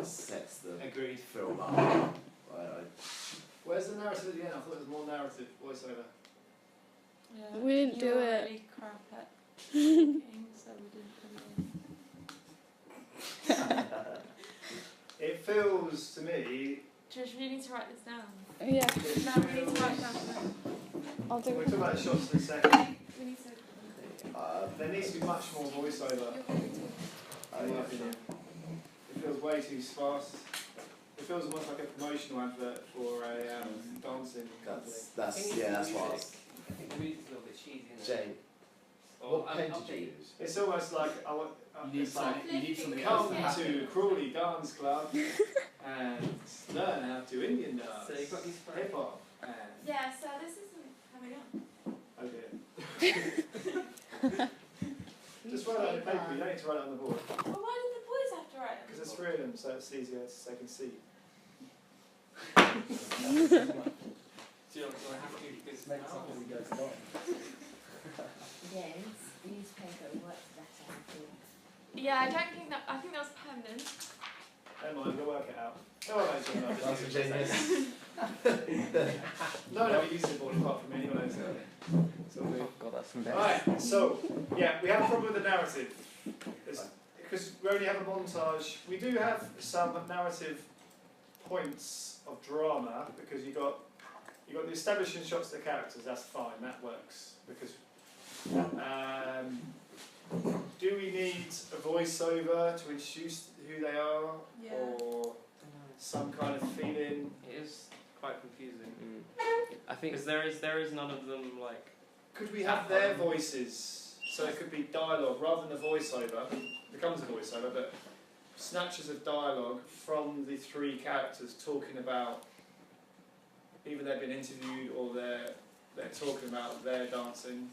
sets the Agreed. film up. Where's the narrative at the end? I thought there was more narrative voiceover. Yeah. We didn't do You were it. really crap at talking, so we didn't put it in. It feels to me. Trish, we need to write this down. Yeah, No, we need to write down. I'll do We'll it. talk about the shots in a second. We need to. There needs to be much more voiceover. In my opinion, it feels way too sparse. It feels almost like a promotional advert for a dancing company. That's what I was. I think the music's a little bit cheesy, isn't it? Jane, Or what pen did you upbeat. use? It's almost like You need something else come to happen. to Crawley Dance Club and learn how to do Indian dance, So you've got these hip hop, and Yeah, so this isn't coming up. okay. Just write it on the paper. You don't need to write it on the board Well, why did the boys have to write it? because there's three of them, so it's easier so they can see. Do you have to because Make something that goes along. Yes, newspaper works better, I think. Yeah, I don't think that. I think that was permanent. Never mind, we'll work it out. No, I don't know. That's a genius. No one ever uses the board apart from me anyway, so it's all good. God, that's Alright, so, yeah, we have a problem with the narrative. Because we only have a montage. We do have some narrative points of drama, because you've got the establishing shots of the characters, that's fine, that works. Because, do we need a voiceover to introduce who they are? Yeah. Or some kind of feeling? It is quite confusing. I think because there is none of them like. Could we have their voices, so it could be dialogue rather than a voiceover, becomes a voiceover, but snatches of dialogue from the three characters talking about either they've been interviewed or they're talking about their dancing.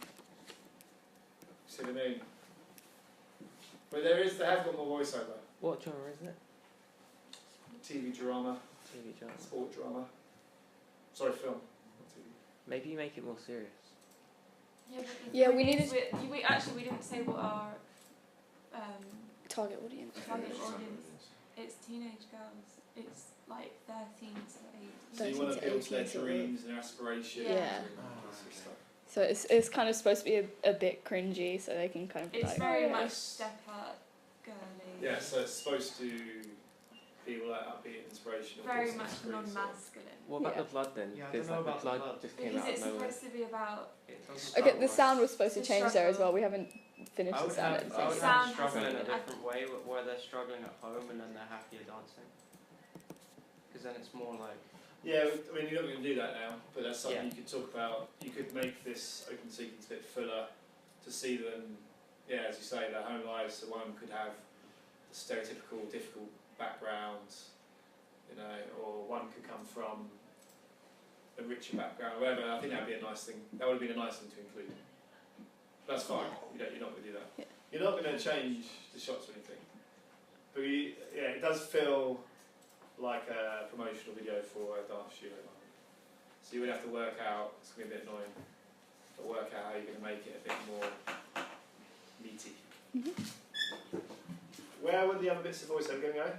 See what I mean? But they have got more voiceover. What genre is it? TV drama, TV genre. sport drama. Sorry, film. Not TV. Maybe you make it more serious. Yeah, but the Yeah, thing we is needed- we didn't say what our Target audience. target audience. It's teenage girls. It's like 13 to 8. So you want to 13 to appeal to their 18 sort of. dreams and their aspirations. Yeah. And all that sort of stuff. So it's kind of supposed to be a bit cringy, so they can kind of be It's like, very oh, much yes. step up, girly. Yeah, so it's supposed to feel like upbeat, inspirational. Very also much screams of- non-masculine. What about Yeah. the blood then? Yeah, I Because don't know like, about the the blood blood. just came Because out it's of nowhere. supposed to be about. It doesn't Okay, sound the right. sound was supposed to The change there as struggle. well. We haven't finished I the would sound. have, at the I same would time. Sound have struggle in a hasn't- different way where they're struggling at home and then they're happier dancing. Because then it's more like. Yeah, I mean, you're not going to do that now, but that's something Yeah. you could talk about. You could make this open sequence a bit fuller to see them, yeah, as you say, their home lives. So one could have the stereotypical, difficult backgrounds, you know, or one could come from a richer background, or whatever. I think that would be a nice thing. That would have been a nice thing to include. That's fine. You're not going to do that. Yeah. You're not going to change the shots or anything. But yeah, it does feel like a promotional video for a dance studio. So you would have to work out, it's going to be a bit annoying, but work out how you're going to make it a bit more meaty. Where would the other bits of voiceover going to go?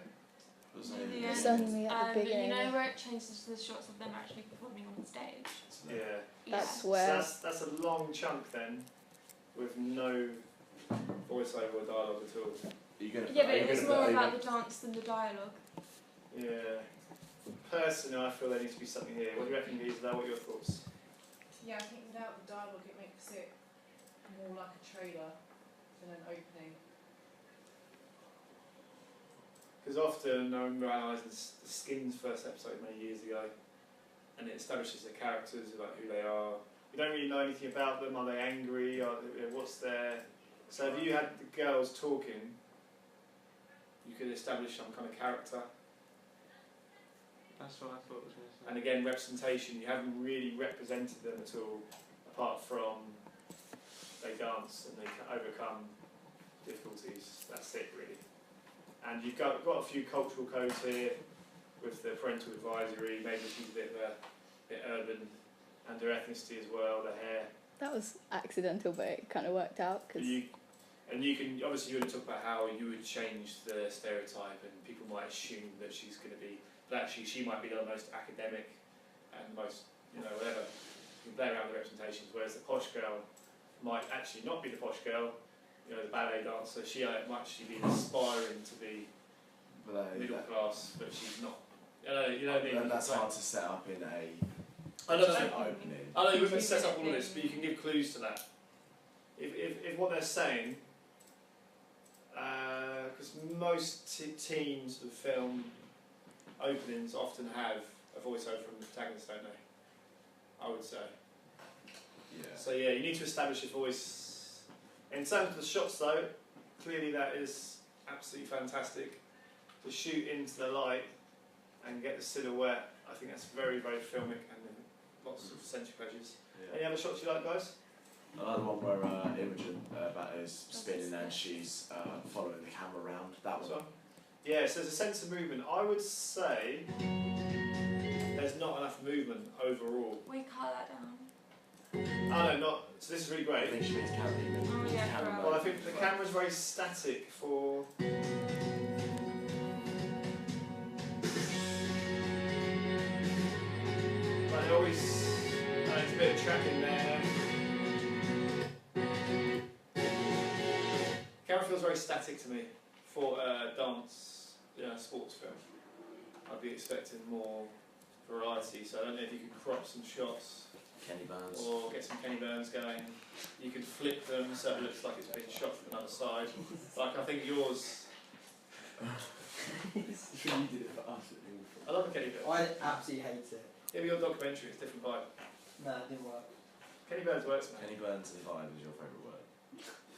In the end, Certainly at the you beginning. know where it changes to the shots of them actually performing on stage. Yeah. That's So where. that's a long chunk then, with no voiceover or dialogue at all. Are you gonna Yeah, are but you it's gonna more put about over- the dance than the dialogue. Yeah. Personally, I feel there needs to be something here. What do you reckon, Gisela? What are your thoughts? Yeah, I think without the dialogue it makes it more like a trailer than an opening. Because often, I remember analysing the Skins first episode many years ago, and it establishes the characters, about who they are. You don't really know anything about them. Are they angry? What's their... So if you had the girls talking, you could establish some kind of character. That's what I thought was missing. And again, representation, you haven't really represented them at all, apart from they dance and they can overcome difficulties. That's it, really. And you've got a few cultural codes here with the parental advisory, maybe she's a bit urban, and her ethnicity as well, the hair. That was accidental, but it kind of worked out because And you can obviously you would talk about how you would change the stereotype, and people might assume that she's going to be, but actually she might be the most academic and most whatever. You can play around with representations, whereas the posh girl might actually not be the posh girl. The ballet dancer, she might actually be aspiring to be middle class, but she's not. You know what I mean? And that's hard to set up in a I know, opening. I know you wouldn't set up all of this, but you can give clues to that. If what they're saying, because most teams of film openings often have a voiceover from the protagonist, don't they? I would say. Yeah. So yeah, you need to establish your voice. In terms of the shots though, clearly that is absolutely fantastic. To shoot into the light and get the silhouette, I think that's very, very filmic and lots of sensory pleasures. Yeah. Any other shots you like, guys? Another one where Imogen is spinning and she's following the camera around. That This one. one? Yeah, so there's a sense of movement. I would say there's not enough movement overall. We cut that down. Oh no, not. So this is really I great. think she means camera. Oh, yeah, camera right. Well, I think the camera's very static for. But it always. There's a bit of tracking there. Camera feels very static to me for a dance, sports film. I'd be expecting more variety, so I don't know if you could crop some shots Kenny Burns. or get some Kenny Burns going. You can flip them so it looks like it's been shot from another side. Like I think yours. You did it for us. I love a Kenny Burns. I absolutely hate it. Yeah, but your documentary is different vibe. No, it didn't work. Kenny Burns works, man. Kenny Burns and vibe is your favourite word.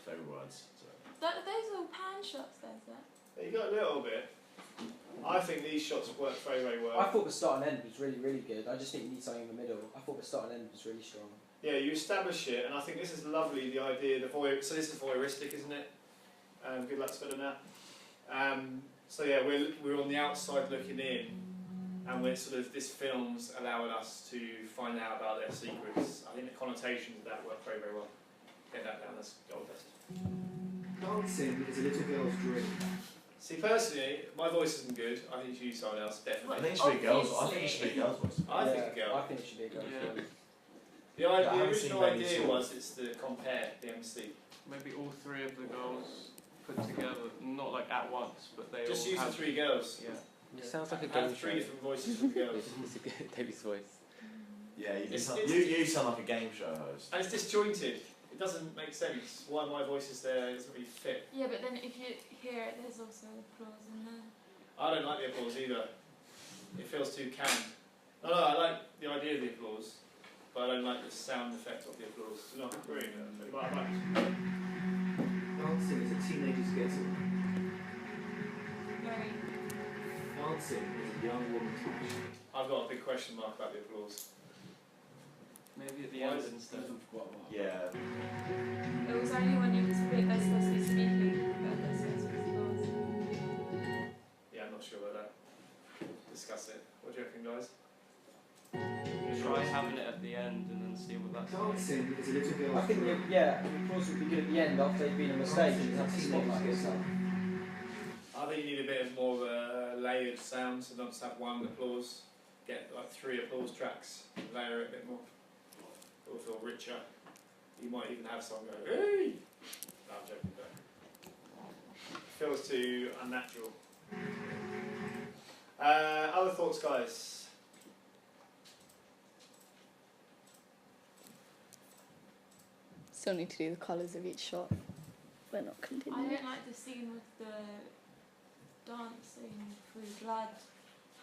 Favourite words. Sorry. Those are all pan shots, there's that. You got a little bit. I think these shots work very, very well. I thought the start and end was really, really good. I just think you need something in the middle. I thought the start and end was really strong. Yeah, you establish it, and I think this is lovely. The idea, so this is voyeuristic, isn't it? Good luck spelling that. So yeah, we're on the outside looking in, and we're sort of this film's allowing us to find out about their secrets. I think the connotations of that work very, very well. Get that down. That's gold dust. Dancing is a little girl's dream. See, personally, my voice isn't good. I think you should use someone else, I definitely. think it should be a girl's. I think it should be a girl's voice. I think a girl. I think it should be a girl. Yeah. The I haven't original seen many idea sort. was it's the compare, the MC. Maybe all three of the girls put together, not like at once, but they Just all use the have, three girls. Yeah. It sounds like a game Have show. 3 different voices for the girls. It's a good Davy's voice. Yeah, you, It's- sound, it's- you sound like a game show host. And it's disjointed. It doesn't make sense. Why my voice is there, it doesn't really fit. Yeah, but then if you hear it, there's also applause in there. I don't like the applause either. It feels too canned. No, I like the idea of the applause, but I don't like the sound effect of the applause. It's not great. But I like it. Dancing is a teenager's getting. Very. Dancing is a young woman's passion. I've got a big question mark about the applause. maybe at the Why end is it instead. Yeah. It was only when you speak, they're supposed to be speaking, but they're supposed to be applause. Yeah, I'm not sure about that. Discuss it. What do you reckon, guys? Try having it at the end and then see what that's like. Dancing is a little girl's I think, dream. the applause would be good at the end after they've been on the stage and have to spotlight it. I think you need a bit of more of a layered sound, so not just have one applause. Get like 3 applause tracks, layer it a bit more. It will feel richer. You might even have someone go, hey! No, I'm joking, but it feels too unnatural. Other thoughts, guys? Still need to do the colours of each shot. We're not I continuing. don't like the scene with the dancing through blood,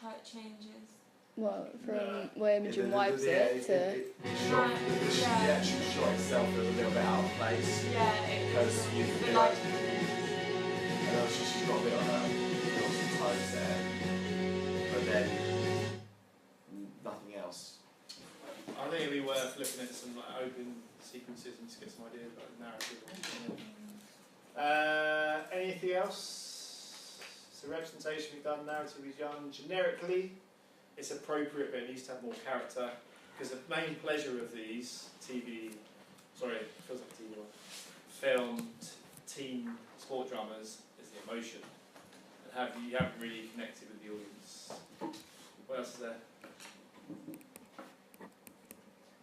how it changes. Well, from No. where Imogen wipes it to. shot, the actual shot itself is a little bit out of place. Yeah, it Because you the feel light. like, and obviously she's got a bit on her, got some toes there, but then nothing else. I think it'd be worth looking at some like, open sequences and just get some ideas about the narrative. Anything else? So representation we've done, narrative is young. Generically, it's appropriate, but it needs to have more character. Because the main pleasure of these it feels like a TV one, filmed teen sport dramas is the emotion, and you haven't really connected with the audience. What else is there?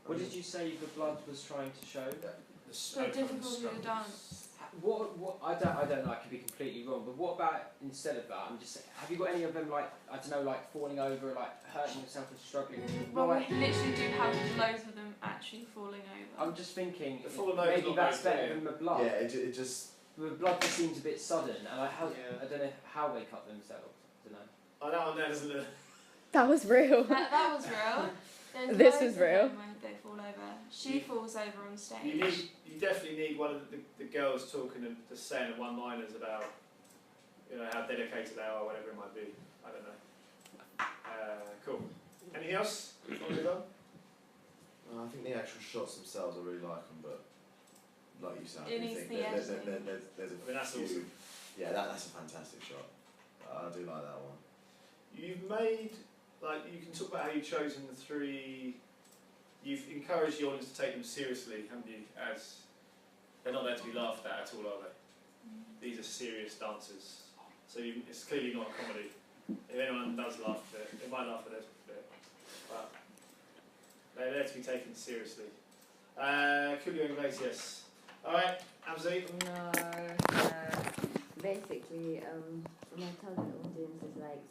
What did you say the blood was trying to show? The difficulty of the dance. What I don't know, I could be completely wrong, but what about instead of that? Have you got any of them like, I don't know, like falling over, like hurting yourself and struggling? Well, Like, we literally do have loads of them actually falling over. I'm just thinking, The falling over's maybe not that's very better clear. than the blood. Yeah, it just. The blood just seems a bit sudden, and I Yeah. don't know how they cut themselves. I don't know. Oh, that one there doesn't it? That was real. That was real. There's This loads was of real. them where they fall over. She falls over on stage. You definitely need one of the girls talking and just saying one-liners about, how dedicated they are, whatever it might be. I don't know. Cool. Anything else? Before we move on? I think the actual shots themselves, I really like them, but like you said, I It do needs think the there's editing. a I mean, that's few. awesome. Yeah, that's a fantastic shot. I do like that one. You've made, you can talk about how you've chosen the three. You've encouraged the audience to take them seriously, haven't you? As they're not there to be laughed at all, are they? These are serious dancers. So it's clearly not a comedy. If anyone does laugh at it, they might laugh at it, but they're there to be taken seriously. Julio Iglesias. Alright, Amzi. No, basically, my target audience is like